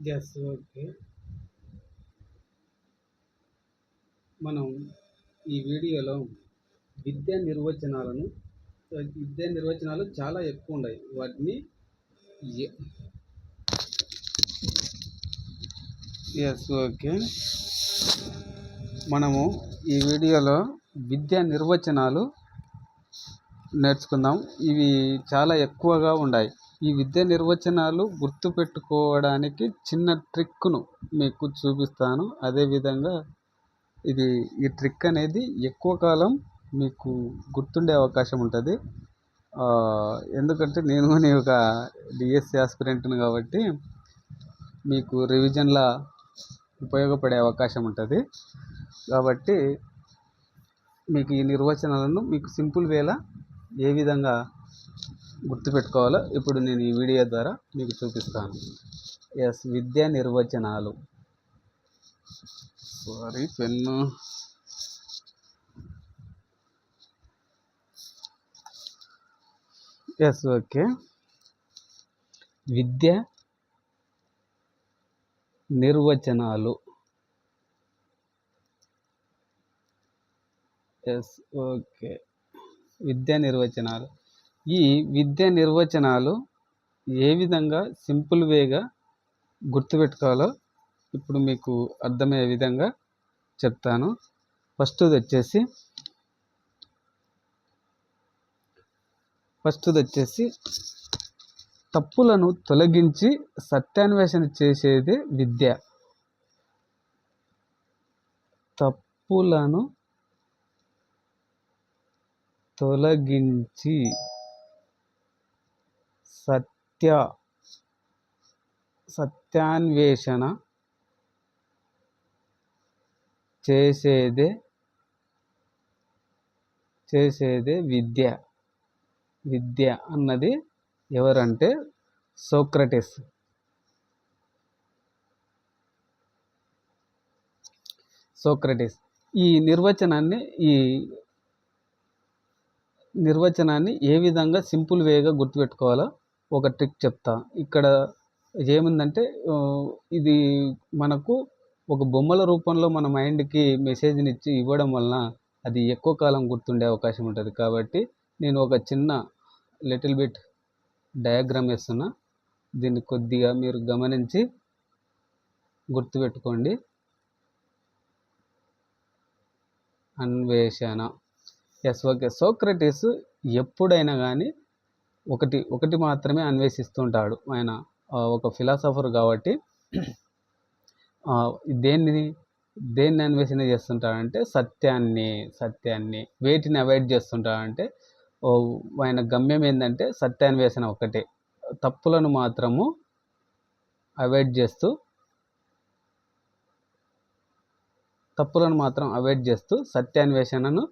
Yes. Okay. మనం ఈ వీడియోలో విద్యా నిర్వచనాలను విద్యా నిర్వచనాలు చాలా ఎక్కువ ఉన్నాయి. వాటిని ఎ ఎస్. ఓకే. మనము ఈ వీడియోలో విద్యా నిర్వచనాలు నేర్చుకుందాం. ఇవి చాలా ఎక్కువగా ఉన్నాయి. ఈ విద్యా నిర్వచనాలు గుర్తుపెట్టుకోవడానికి చిన్న ట్రిక్ను మీకు చూపిస్తాను. అదేవిధంగా ఈ ట్రిక్ అనేది ఎక్కువ కాలం మీకు గుర్తుండే అవకాశం ఉంటుంది. ఎందుకంటే నేను ఒక డిఎస్సి ఆస్పిరెంట్ని కాబట్టి మీకు రివిజన్లా ఉపయోగపడే అవకాశం ఉంటుంది. కాబట్టి మీకు ఈ నిర్వచనాలను మీకు సింపుల్ వేలా ఏ విధంగా గుర్తుపెట్టుకోవాలో ఇప్పుడు నేను ఈ వీడియో ద్వారా మీకు చూపిస్తాను. ఎస్. విద్యా నిర్వచనాలు. Sorry, pen. ఎస్. ఓకే. విద్యా నిర్వచనాలు. ఎస్. ఓకే. విద్యా నిర్వచనాలు. ఈ విద్యా నిర్వచనాలు ఏ విధంగా సింపుల్ వేగా గుర్తుపెట్టుకోవాలో ఇప్పుడు మీకు అర్థమయ్యే విధంగా చెప్తాను. ఫస్ట్ది వచ్చేసి తప్పులను తొలగించి సత్యాన్వేషణ చేసేదే విద్య. తప్పులను తొలగించి సత్యాన్వేషణ చేసేదే విద్య. విద్య అన్నది ఎవరంటే సోక్రటీస్. ఈ నిర్వచనాన్ని ఏ విధంగా సింపుల్ వేగా గుర్తుపెట్టుకోవాలో ఒక ట్రిక్ చెప్తా. ఇక్కడ ఏముందంటే ఇది మనకు ఒక బొమ్మల రూపంలో మన మైండ్కి మెసేజ్ని ఇవ్వడం వలన అది ఎక్కువ కాలం గుర్తుండే అవకాశం ఉంటుంది. కాబట్టి నేను ఒక చిన్న లిటిల్ బిట్ డయాగ్రామ్ వేస్తున్నా. దీన్ని కొద్దిగా మీరు గమనించి గుర్తుపెట్టుకోండి. అన్వేషణ. ఎస్. ఓకే. సోక్రటీస్ ఎప్పుడైనా కానీ ఒకటి మాత్రమే అన్వేషిస్తుంటాడు. ఆయన ఒక ఫిలాసఫర్ కాబట్టి దేన్ని అన్వేషణ చేస్తుంటాడంటే సత్యాన్ని. వేటిని అవాయిడ్ చేస్తుంటాడంటే ఆయన గమ్యం ఏంటంటే సత్యాన్వేషణ ఒకటే. తప్పులను మాత్రము అవాయిడ్ చేస్తూ సత్యాన్వేషణను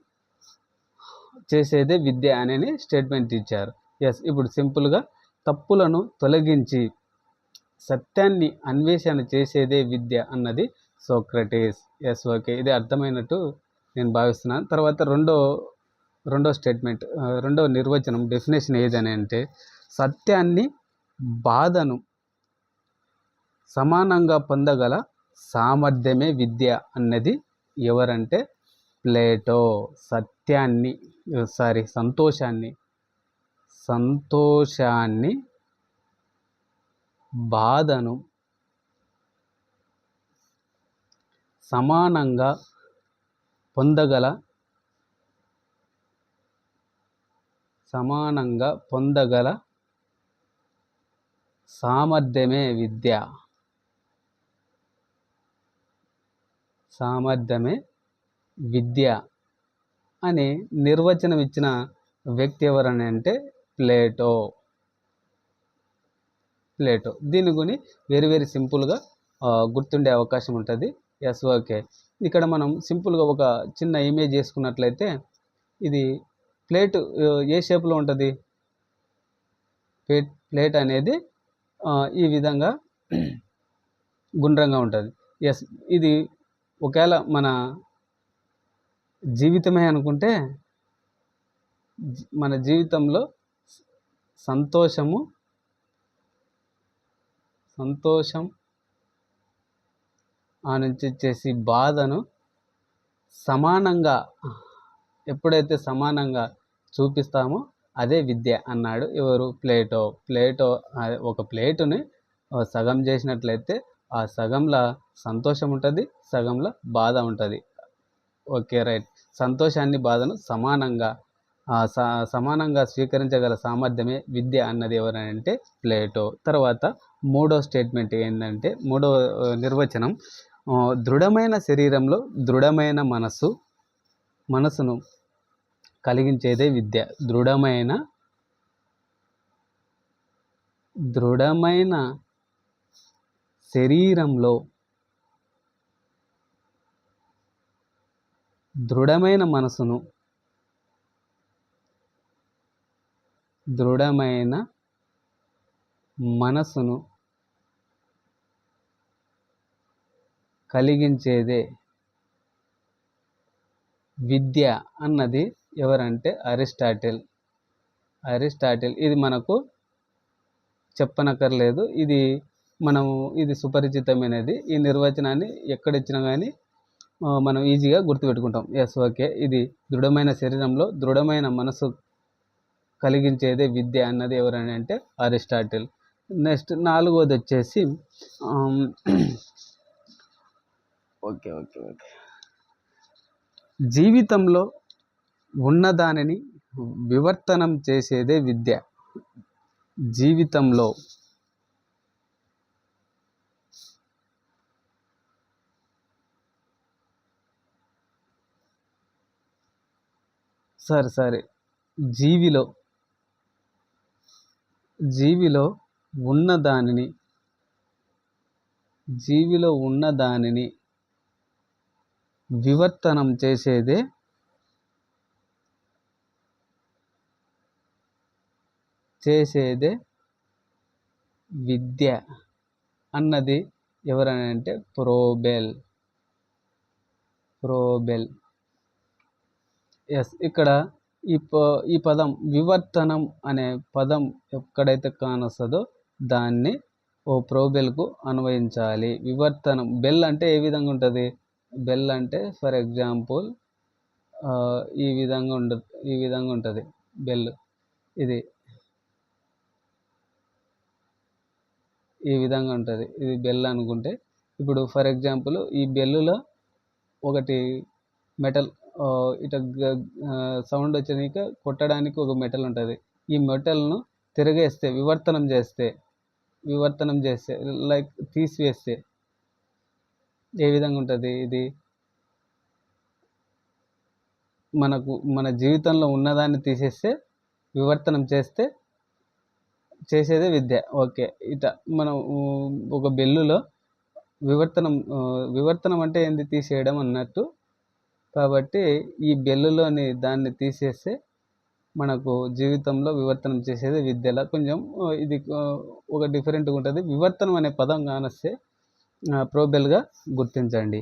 చేసేదే విద్య అనే స్టేట్మెంట్ ఇచ్చారు. ఎస్. ఇప్పుడు సింపుల్గా తప్పులను తొలగించి సత్యాన్ని అన్వేషణ చేసేదే విద్య అన్నది సోక్రటీస్. ఎస్. ఓకే. ఇది అర్థమైనట్టు నేను భావిస్తున్నాను. తర్వాత రెండో స్టేట్మెంట్, రెండో నిర్వచనం, డెఫినేషన్ ఏదని అంటే సత్యాన్ని బాధను సమానంగా పొందగల సామర్థ్యమే విద్య అన్నది ఎవరంటే ప్లేటో. సంతోషాన్ని బాధను సమానంగా పొందగల సామర్థ్యమే విద్య అని నిర్వచనం ఇచ్చిన వ్యక్తి ఎవరని అంటే ప్లేటో. దీని గుని వెరీ సింపుల్గా గుర్తుండే అవకాశం ఉంటుంది. ఎస్. ఓకే. ఇక్కడ మనం సింపుల్గా ఒక చిన్న ఇమేజ్ చేసుకున్నట్లయితే ఇది ప్లేట్ ఏ షేప్లో ఉంటుంది? ప్లేట్ అనేది ఈ విధంగా గుండ్రంగా ఉంటుంది. ఎస్. ఇది ఒకవేళ మన జీవితమే అనుకుంటే మన జీవితంలో సంతోషం ఆ నుంచి వచ్చేసి బాధను సమానంగా ఎప్పుడైతే సమానంగా చూపిస్తామో అదే విద్య అన్నాడు ఎవరు? ప్లేటో. ప్లేటో ఒక ప్లేటుని సగం చేసినట్లయితే ఆ సగంలో సంతోషం ఉంటుంది, సగంలో బాధ ఉంటుంది. Okay, right. సంతోషాన్ని, బాధను సమానంగా స్వీకరించగల సామర్థ్యమే విద్య అన్నది ఎవరంటే ప్లేటో. తర్వాత మూడో స్టేట్మెంట్ ఏంటంటే, మూడో నిర్వచనం, దృఢమైన శరీరంలో దృఢమైన మనసును కలిగించేదే విద్య. దృఢమైన శరీరంలో దృఢమైన మనసును కలిగించేదే విద్య అన్నది ఎవరంటే అరిస్టాటిల్. ఇది మనకు చెప్పనక్కర్లేదు, ఇది సుపరిచితమైనది. ఈ నిర్వచనాన్ని ఎక్కడిచ్చినా కానీ మనం ఈజీగా గుర్తుపెట్టుకుంటాం. Yes, okay. ఇది దృఢమైన శరీరంలో దృఢమైన మనసు కలిగించేదే విద్య అన్నది ఎవరని అంటే అరిస్టాటిల్. నెక్స్ట్ నాలుగోది వచ్చేసి ఓకే, జీవితంలో ఉన్నదానిని వివర్తనం చేసేదే విద్య. జీవితంలో సరే జీవిలో ఉన్నదానిని వివర్తనం చేసేదే విద్య అన్నది ఎవరని అంటే ప్రోబెల్. ఎస్, ఇక్కడ ఈ పదం వివర్తనం అనే పదం ఎక్కడైతే కానొస్తుందో దాన్ని ప్రోబెల్కు అన్వయించాలి. వివర్తనం, బెల్ అంటే ఏ విధంగా ఉంటుంది? బెల్ అంటే ఫర్ ఎగ్జాంపుల్ ఈ విధంగా ఉంటుంది బెల్. ఇది ఈ విధంగా ఉంటుంది, ఇది బెల్ అనుకుంటే. ఇప్పుడు ఫర్ ఎగ్జాంపుల్ ఈ బెల్లులో ఒకటి మెటల్ సౌండ్ వచ్చేదానికి కొట్టడానికి ఒక మెటల్ ఉంటుంది. ఈ మెటల్ను తిరగేస్తే, వివర్తనం చేస్తే లైక్ తీసివేస్తే ఏ విధంగా ఉంటుంది? ఇది మన జీవితంలో ఉన్నదాన్ని తీసేస్తే, వివర్తనం చేసేదే విద్య. ఓకే, మనం ఒక బెల్లులో వివర్తనం అంటే ఏంది? తీసేయడం అన్నట్టు. కాబట్టి ఈ బెల్లులోని దాన్ని తీసేస్తే మనకు జీవితంలో వివర్తనం చేసేది విద్యలా. కొంచెం ఇది ఒక డిఫరెంట్గా ఉంటుంది. వివర్తనం అనే పదం కానొస్తే ప్రోబెల్గా గుర్తించండి.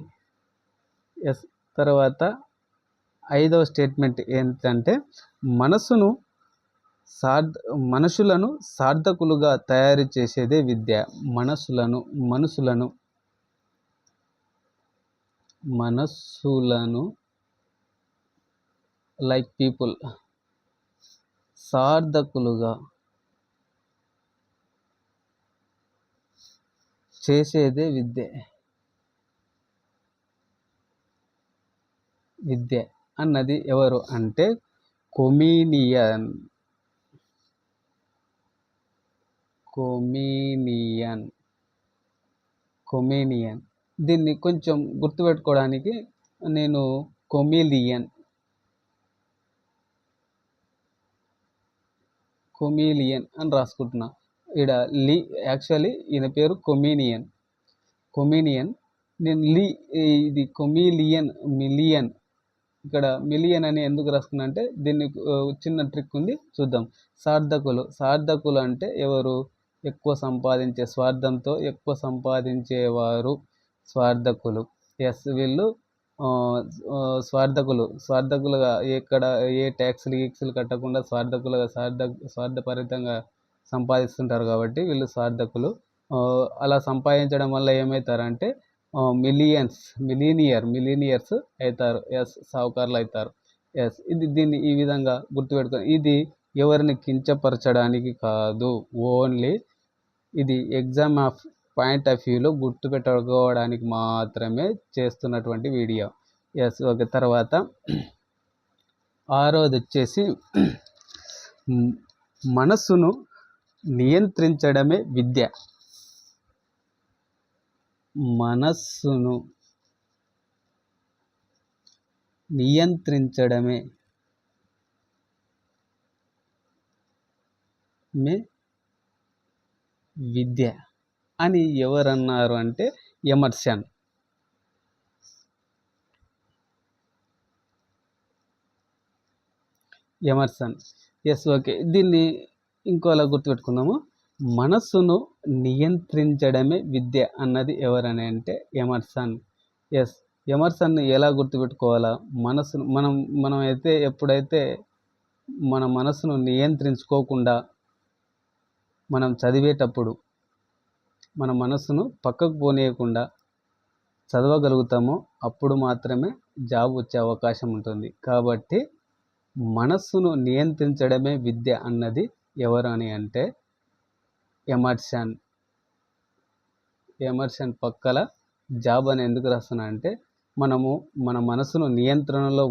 ఎస్. తర్వాత ఐదవ స్టేట్మెంట్ ఏంటంటే, మనుషులను సార్థకులుగా తయారు చేసేదే విద్య. మనస్సులను లైక్ పీపుల్ సార్థకులుగా చేసేదే విద్య అన్నది ఎవరు అంటే కొమీనియన్. దీన్ని కొంచెం గుర్తుపెట్టుకోవడానికి నేను కొమీలియన్ అని రాసుకుంటున్నా. ఇక్కడ యాక్చువల్లీ ఈయన పేరు కొమీనియన్. నేను ఇది మిలియన్ ఇక్కడ మిలియన్ అని ఎందుకు రాసుకున్నా అంటే దీన్ని చిన్న ట్రిక్ ఉంది, చూద్దాం. సార్థకులు అంటే ఎవరు? ఎక్కువ సంపాదించే, స్వార్థంతో ఎక్కువ సంపాదించేవారు స్వార్థకులు. ఎస్, వీళ్ళు స్వార్థకులుగా ఏ ట్యాక్స్లు కట్టకుండా స్వార్థపరితంగా సంపాదిస్తుంటారు కాబట్టి వీళ్ళు స్వార్థకులు. అలా సంపాదించడం వల్ల ఏమవుతారంటే మిలీనియర్స్ అవుతారు. ఎస్, సావుకారులు అవుతారు. ఎస్, దీన్ని ఈ విధంగా గుర్తుపెట్టుకొని, ఇది ఎవరిని కించపరచడానికి కాదు, ఓన్లీ ఇది ఎగ్జామ్ పాయింట్ ఆఫ్ వ్యూలో గుర్తుపెట్టుకోవడానికి మాత్రమే చేస్తున్నటువంటి వీడియో. Yes, okay. తర్వాత 6వది వచ్చేసి మనస్సును నియంత్రించడమే విద్య. మనస్సును నియంత్రించడమే విద్య అని ఎవరన్నారు అంటే ఎమర్సన్. Yes, okay. దీన్ని ఇంకోలా గుర్తుపెట్టుకుందాము. మనస్సును నియంత్రించడమే విద్య అన్నది ఎవరని అంటే ఎమర్సన్. ఎస్, ఎమర్సన్ ఎలా గుర్తుపెట్టుకోవాలా? మనస్సును మనం అయితే ఎప్పుడైతే మన మనస్సును నియంత్రించుకోకుండా మనం చదివేటప్పుడు మన మనస్సును పక్కకు పోనీయకుండా చదవగలుగుతామో అప్పుడు మాత్రమే జాబ్ వచ్చే అవకాశం ఉంటుంది. కాబట్టి మనస్సును నియంత్రించడమే విద్య అన్నది ఎవరు అని అంటే ఎమర్సన్ పక్కల జాబ్ అని ఎందుకు రాస్తున్నా అంటే, మనము మన మనసును నియంత్రణలో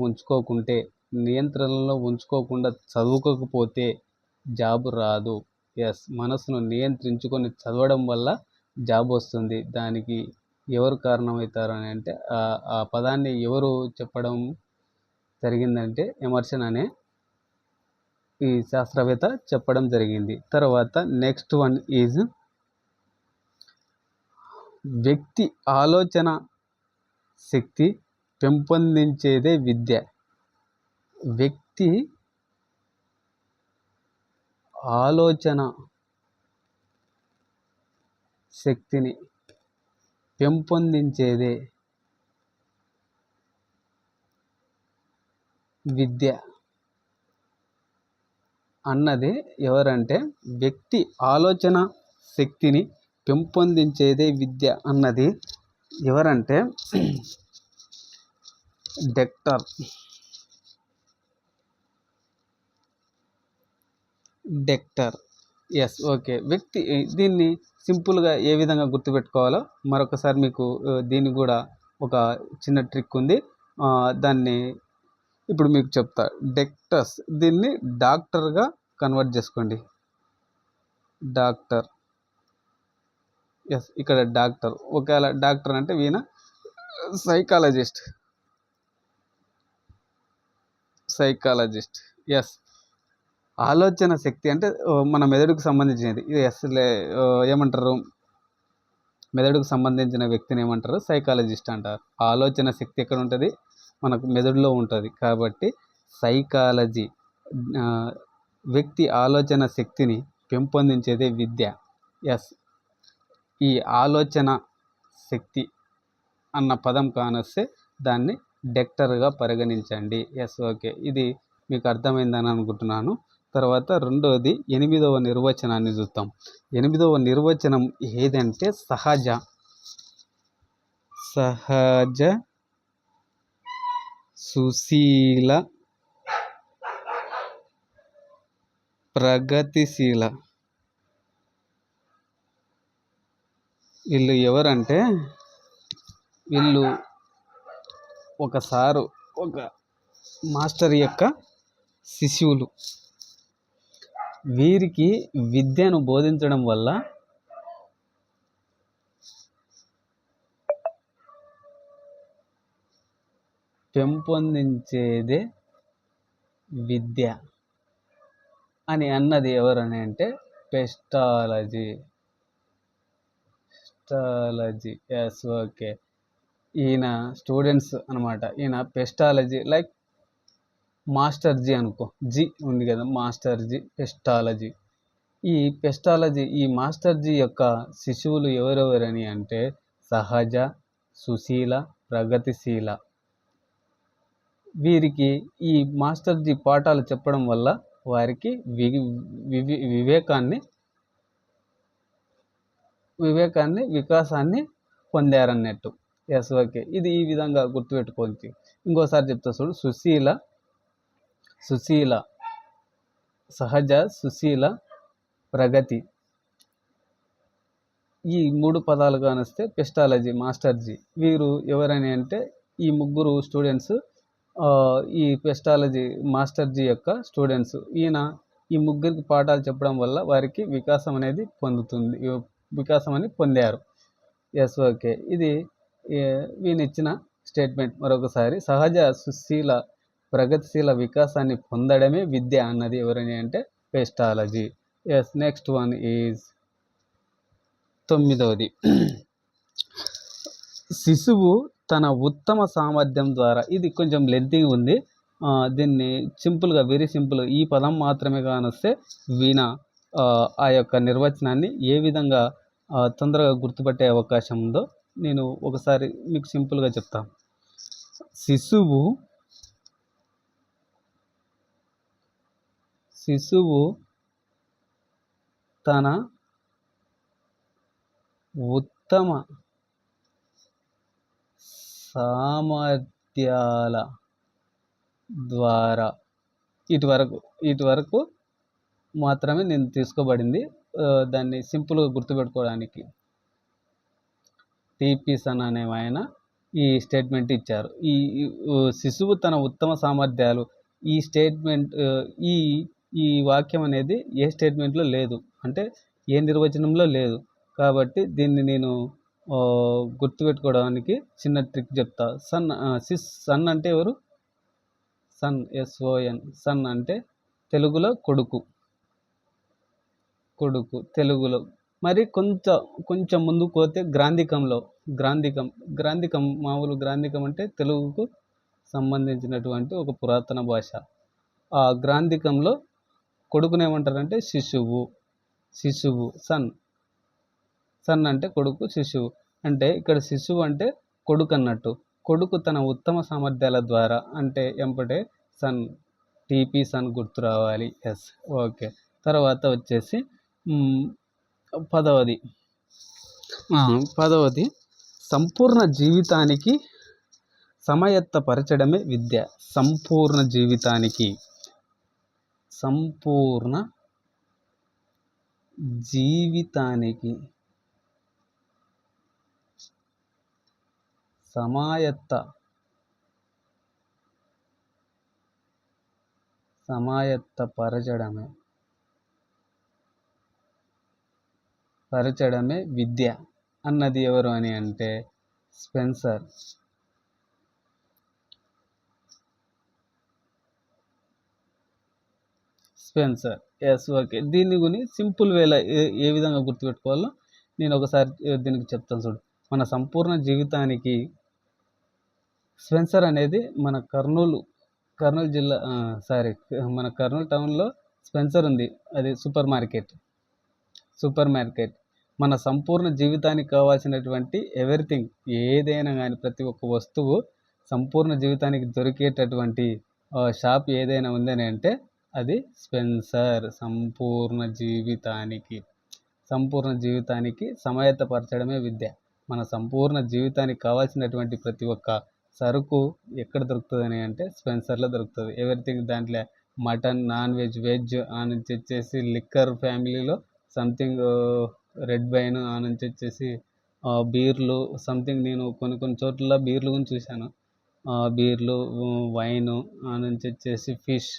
ఉంచుకోకుండా చదువుకోకపోతే జాబ్ రాదు. ఎస్, మనసును నియంత్రించుకొని చదవడం వల్ల జాబ్ వస్తుంది. దానికి ఎవరు కారణమవుతారు అని అంటే, ఆ పదాన్ని ఎవరు చెప్పడం జరిగిందంటే ఎమర్సన్ అనే ఈ శాస్త్రవేత్త చెప్పడం జరిగింది. తర్వాత నెక్స్ట్ వన్ ఈజ్ వ్యక్తి ఆలోచన శక్తి పెంపొందించేదే విద్య. వ్యక్తి ఆలోచన శక్తిని పెంపొందించేదే విద్య అన్నది ఎవరంటే, వ్యక్తి ఆలోచన శక్తిని పెంపొందించేదే విద్య అన్నది ఎవరంటే డెక్టర్. Yes, okay. వ్యక్తి దీన్ని సింపుల్గా ఏ విధంగా గుర్తుపెట్టుకోవాలో మరొకసారి మీకు దీన్ని కూడా ఒక చిన్న ట్రిక్ ఉంది. దాన్ని ఇప్పుడు మీకు చెప్తా. డెక్టర్స్, దీన్ని డాక్టర్గా కన్వర్ట్ చేసుకోండి. డాక్టర్. ఎస్, ఇక్కడ డాక్టర్. ఒకవేళ డాక్టర్ అంటే వీణ సైకాలజిస్ట్. ఎస్, ఆలోచన శక్తి అంటే మన మెదడుకు సంబంధించినది. ఎస్లే ఏమంటారు, మెదడుకు సంబంధించిన వ్యక్తిని ఏమంటారు, సైకాలజిస్ట్ అంటారు. ఆలోచన శక్తి ఎక్కడ ఉంటుంది, మనకు మెదడులో ఉంటుంది. కాబట్టి సైకాలజీ, వ్యక్తి ఆలోచన శక్తిని పెంపొందించేదే విద్య. ఎస్, ఈ ఆలోచన శక్తి అన్న పదం కానొస్తే దాన్ని డెక్టర్గా పరిగణించండి. Yes, okay. ఇది మీకు అర్థమైందని అనుకుంటున్నాను. తర్వాత రెండవది 8వ నిర్వచనాన్ని చూద్దాం. 8వ నిర్వచనం ఏదంటే సహజ సుశీల ప్రగతిశీల. వీళ్ళు ఎవరంటే, వీళ్ళు ఒక మాస్టర్ యొక్క శిష్యులు. వీరికి విద్యను బోధించడం వల్ల పెంపొందించేదే విద్య అని అన్నది ఎవరని అంటే పెస్టాలజీ. Yes, okay. ఈయన స్టూడెంట్స్ అనమాట. ఈయన పెస్టాలజీ, లైక్ మాస్టర్ జీ అనుకో, జీ ఉంది కదా, మాస్టర్ జీ, పెస్టాలజీ. ఈ మాస్టర్ జీ యొక్క శిశువులు ఎవరెవరని అంటే సహజ, సుశీల, ప్రగతిశీల. వీరికి ఈ మాస్టర్ జీ పాఠాలు చెప్పడం వల్ల వారికి వికాసాన్ని పొందారన్నట్టు. Yes okay. ఇది ఈ విధంగా గుర్తుపెట్టుకోవచ్చు. ఇంకోసారి చెప్తా చూడు. సుశీల, సుశీల, సహజ, సుశీల, ప్రగతి. ఈ 3 పదాలు కానొస్తే పెస్టాలజీ, మాస్టర్జీ. వీరు ఎవరని అంటే ఈ ముగ్గురు స్టూడెంట్స్ ఈ పెస్టాలజీ మాస్టర్జీ యొక్క స్టూడెంట్స్. ఈయన ఈ ముగ్గురికి పాఠాలు చెప్పడం వల్ల వారికి వికాసం అనేది వికాసం అని పొందారు. Yes okay. ఇది వీనిచ్చిన స్టేట్మెంట్ మరొకసారి. సహజ, సుశీల, ప్రగతిశీల వికాసాన్ని పొందడమే విద్య అన్నది ఎవరని అంటే Pestalozzi. Yes next one is 9వది. శిశువు తన ఉత్తమ సామర్థ్యం ద్వారా. ఇది కొంచెం లెంతీగా ఉంది. దీన్ని సింపుల్గా, వెరీ సింపుల్, ఈ పదం మాత్రమే కానొస్తే వీణ ఆ యొక్క నిర్వచనాన్ని ఏ విధంగా తొందరగా గుర్తుపట్టే అవకాశం ఉందో నేను ఒకసారి మీకు సింపుల్గా చెప్తాను. శిశువు తన ఉత్తమ సామర్థ్యాల ద్వారా. ఇటు వరకు మాత్రమే నేను తీసుకోబడింది. దాన్ని సింపుల్గా గుర్తుపెట్టుకోవడానికి టీపీ సన్ అనే ఆయన ఈ స్టేట్మెంట్ ఇచ్చారు. ఈ శిశువు తన ఉత్తమ సామర్థ్యాలు, ఈ స్టేట్మెంట్, ఈ ఈ వాక్యం అనేది ఏ స్టేట్మెంట్లో లేదు, అంటే ఏ నిర్వచనంలో లేదు. కాబట్టి దీన్ని నేను గుర్తుపెట్టుకోవడానికి చిన్న ట్రిక్ చెప్తా. సన్ అంటే ఎవరు? Sun, SON. సన్ అంటే తెలుగులో కొడుకు, తెలుగులో. మరి కొంచెం ముందుకు పోతే గ్రాంధికం మామూలు గ్రాంధికం అంటే తెలుగుకు సంబంధించినటువంటి ఒక పురాతన భాష. ఆ గ్రాంధికంలో కొడుకునేమంటారంటే శిశువు. సన్ అంటే కొడుకు, శిశువు అంటే ఇక్కడ శిశువు అంటే కొడుకు అన్నట్టు. కొడుకు తన ఉత్తమ సామర్థ్యాల ద్వారా అంటే ఎంపటే సన్, టీపీ సన్ గుర్తు రావాలి. Yes okay. తర్వాత వచ్చేసి 10వది సంపూర్ణ జీవితానికి సమయత్తపరచడమే విద్య. సంపూర్ణ జీవితానికి పరచడమే విద్య అన్నది ఎవరు అని అంటే స్పెన్సర్. Yes okay. దీన్ని గుని సింపుల్ వేలో ఏ విధంగా గుర్తుపెట్టుకోవాలో నేను ఒకసారి దీనికి చెప్తాను చూడు. మన సంపూర్ణ జీవితానికి స్పెన్సర్ అనేది మన కర్నూలు జిల్లా, మన కర్నూలు టౌన్లో స్పెన్సర్ ఉంది. అది సూపర్ మార్కెట్. మన సంపూర్ణ జీవితానికి కావాల్సినటువంటి ఎవ్రీథింగ్, ఏదైనా కానీ ప్రతి ఒక్క వస్తువు సంపూర్ణ జీవితానికి దొరికేటటువంటి షాప్ ఏదైనా ఉందని అంటే అది స్పెన్సర్. సంపూర్ణ జీవితానికి సమయత్తపరచడమే విద్య. మన సంపూర్ణ జీవితానికి కావాల్సినటువంటి ప్రతి ఒక్క సరుకు ఎక్కడ దొరుకుతుందని అంటే స్పెన్సర్లో దొరుకుతుంది. ఎవ్రీథింగ్ దాంట్లో మటన్, నాన్ వెజ్, ఆ నుంచి వచ్చేసి లిక్కర్ ఫ్యామిలీలో సంథింగ్ రెడ్ వైన్, ఆ నుంచి వచ్చేసి బీర్లు సంథింగ్. నేను కొన్ని చోట్ల బీర్లు గురించి చూశాను. బీర్లు, వైను, ఆ నుంచి వచ్చేసి ఫిష్,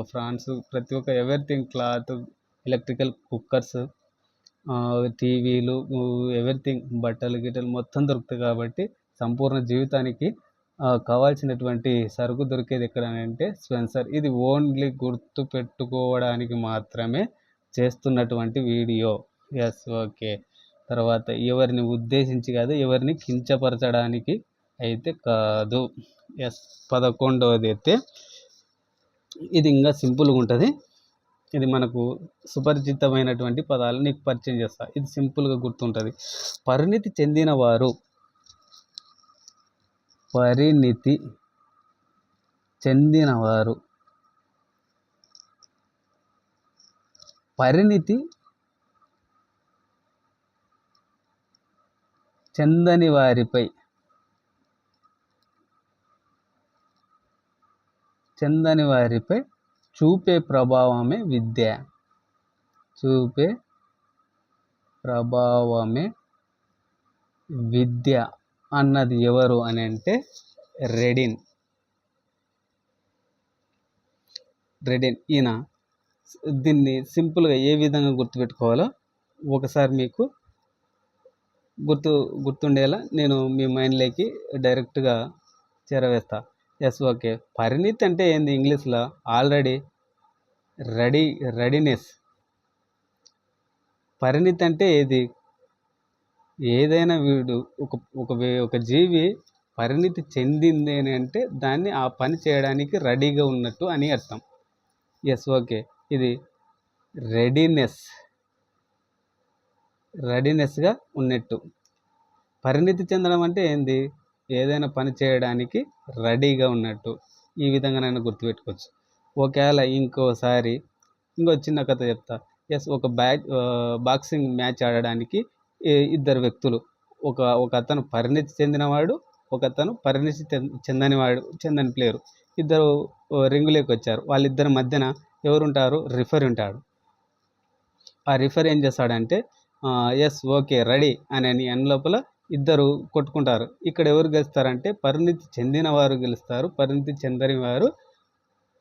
ఫ్రాన్స్, ప్రతి ఒక్క ఎవ్రీథింగ్, క్లాత్, ఎలక్ట్రికల్ కుక్కర్స్, టీవీలు, ఎవ్రీథింగ్, బట్టలు గిట్టలు మొత్తం దొరుకుతాయి. కాబట్టి సంపూర్ణ జీవితానికి కావాల్సినటువంటి సరుకు దొరికేది ఎక్కడ అంటే స్పెన్సర్. ఇది ఓన్లీ గుర్తు పెట్టుకోవడానికి మాత్రమే చేస్తున్నటువంటి వీడియో. Yes okay. తర్వాత ఎవరిని ఉద్దేశించి కాదు, ఎవరిని కించపరచడానికి అయితే కాదు. ఎస్ 11వది అయితే ఇది ఇంకా సింపుల్గా ఉంటుంది. ఇది మనకు సుపరిచితమైనటువంటి పదాలు నీకు పరిచయం చేస్తా. ఇది సింపుల్గా గుర్తుంటుంది. పరిణితి చెందినవారు పరిణితి చెందని వారిపై చెందని వారిపై చూపే ప్రభావమే విద్య. చూపే ప్రభావమే విద్య అన్నది ఎవరు అని అంటే రెడిన్. ఈయన దీన్ని సింపుల్గా ఏ విధంగా గుర్తుపెట్టుకోవాలో ఒకసారి మీకు గుర్తుండేలా నేను మీ మైండ్లోకి డైరెక్ట్గా చేరవేస్తా. Yes, okay. పరిణితి అంటే ఏంది ఇంగ్లీష్లో? Already readiness. పరిణితి అంటే ఏది? ఏదైనా వీడు ఒక జీవి పరిణితి చెందింది అని అంటే దాన్ని ఆ పని చేయడానికి రెడీగా ఉన్నట్టు అని అర్థం. Yes, okay. ఇది రెడీనెస్గా ఉన్నట్టు. పరిణితి చెందడం అంటే ఏంది? ఏదైనా పని చేయడానికి రెడీగా ఉన్నట్టు. ఈ విధంగా నేను గుర్తుపెట్టుకోవచ్చు. ఒకవేళ ఇంకోసారి ఇంకో చిన్న కథ చెప్తా. ఎస్, ఒక బాక్సింగ్ మ్యాచ్ ఆడడానికి ఇద్దరు వ్యక్తులు, ఒక అతను పరిణితి చెందినవాడు, ఒక అతను పరిణితి చెందని ప్లేయరు. ఇద్దరు రింగులోకి వచ్చారు. వాళ్ళిద్దరి మధ్యన ఎవరుంటారు? రిఫరీ ఉంటాడు. ఆ రిఫరీ ఏం చేస్తాడంటే ఎస్, ఓకే, రెడీ అని లోపల ఇద్దరు కొట్టుకుంటారు. ఇక్కడ ఎవరు గెలుస్తారంటే పరిణితి చెందిన వారు గెలుస్తారు, పరిణితి చెందని వారు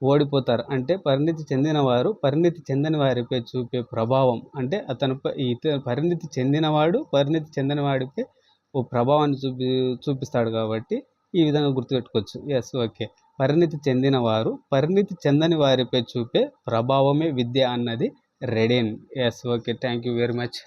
ఓడిపోతారు. అంటే పరిణితి చెందినవారు పరిణితి చెందని వారిపై చూపే ప్రభావం అంటే పరిణితి చెందినవాడు పరిణితి చెందని వాడిపై ఓ ప్రభావాన్ని చూపిస్తాడు. కాబట్టి ఈ విధంగా గుర్తుపెట్టుకోవచ్చు. Yes, okay. పరిణితి చెందినవారు పరిణితి చెందని వారిపై చూపే ప్రభావమే విద్య అన్నది రెడీన్. Yes, okay. Thank you very much.